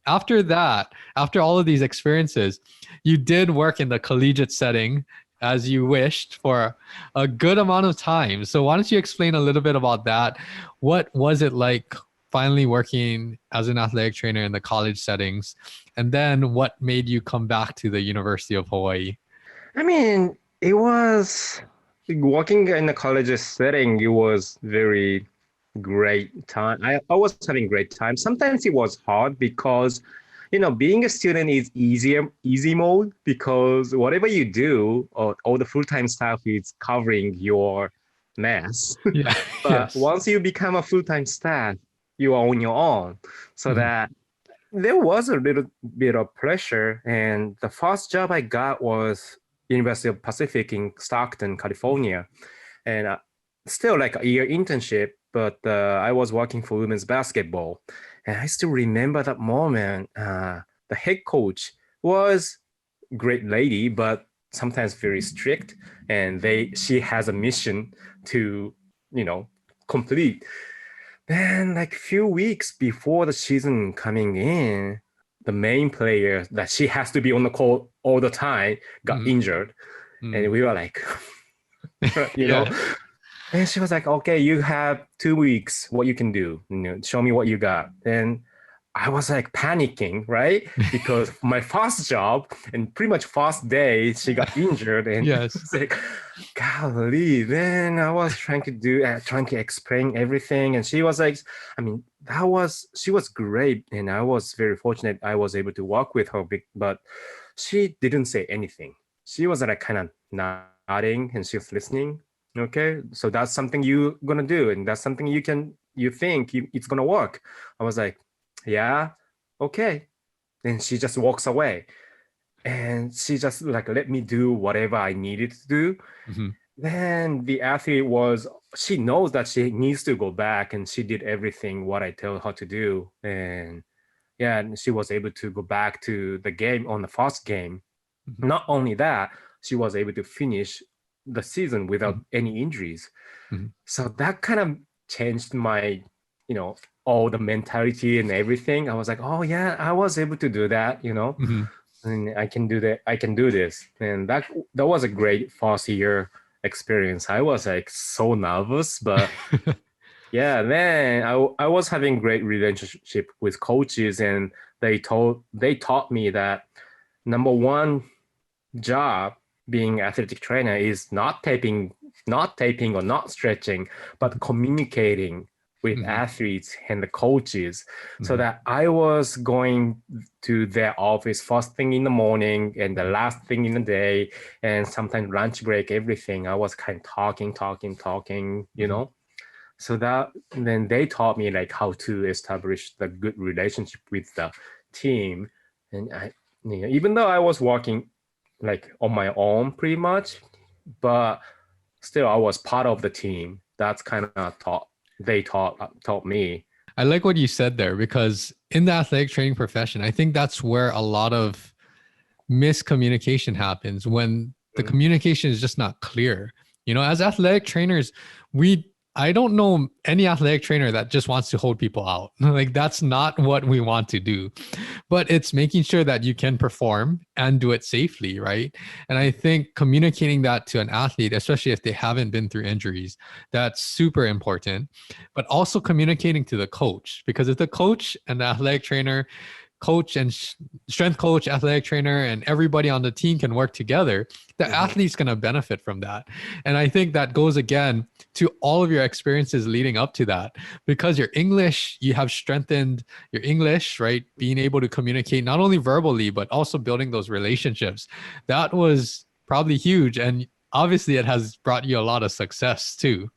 after that, after all of these experiences, you did work in the collegiate setting as you wished for a good amount of time. So why don't you explain a little bit about that? What was it like finally working as an athletic trainer in the college settings? And then what made you come back to the University of Hawaii? I mean, it was working in a college setting, it was very great time. I was having great time. Sometimes it was hard because, being a student is easy mode because whatever you do, all the full-time staff is covering your mess. Yeah, But yes. once you become a full-time staff, you are on your own. So Mhm. that there was a little bit of pressure. And the first job I got was University of Pacific in Stockton, California. And still like a year internship, but I was working for women's basketball. And I still remember that moment. The head coach was great lady, but sometimes very strict. And she has a mission to, you know, complete. Then, like few weeks before the season coming in, the main player that she has to be on the court all the time got Mhm. injured, and Mm. we were like, you know, Yeah. and she was like, "Okay, you have 2 weeks. What you can do? Show me what you got." And I was like panicking, right? Because my first job and pretty much first day, she got injured, and it Yes. was like, golly, then I was trying to explain everything, and she was like, I mean, she was great, and I was very fortunate I was able to work with her, but she didn't say anything. She was like kind of nodding, and she was listening. Okay, so that's something you're gonna do, and that's something you think it's gonna work. I was like, yeah, okay. And she just walks away. And she just like let me do whatever I needed to do. Mhm. Then the athlete she knows that she needs to go back and she did everything what I tell her to do. And yeah, and she was able to go back to the game on the first game. Mhm. Not only that, she was able to finish the season without Mhm. any injuries. Mhm. So that kind of changed my, you know, all the mentality and everything. I was like, oh yeah, I was able to do that, Mhm. and I can do that. I can do this. And that was a great first year experience. I was like so nervous, but yeah, then I was having great relationship with coaches, and they taught me that number one job being athletic trainer is not taping or not stretching, but communicating with Mhm. athletes and the coaches. So Mhm. that I was going to their office first thing in the morning and the last thing in the day, and sometimes lunch break, everything. I was kind of talking. Mhm. So that then they taught me like how to establish the good relationship with the team. And even though I was working like on my own pretty much, but still I was part of the team. That's kind of taught me. I like what you said there because in the athletic training profession, I think that's where a lot of miscommunication happens when the Mm. communication is just not clear. As athletic trainers, I don't know any athletic trainer that just wants to hold people out. Like that's not what we want to do. But it's making sure that you can perform and do it safely, right? And I think communicating that to an athlete, especially if they haven't been through injuries, that's super important. But also communicating to the coach, because if the coach and the athletic trainer coach and strength coach, athletic trainer, and everybody on the team can work together, the Mhm. athlete's going to benefit from that. And I think that goes again to all of your experiences leading up to that, because your English, you have strengthened your English, right? Being able to communicate not only verbally, but also building those relationships. That was probably huge. And obviously, it has brought you a lot of success too.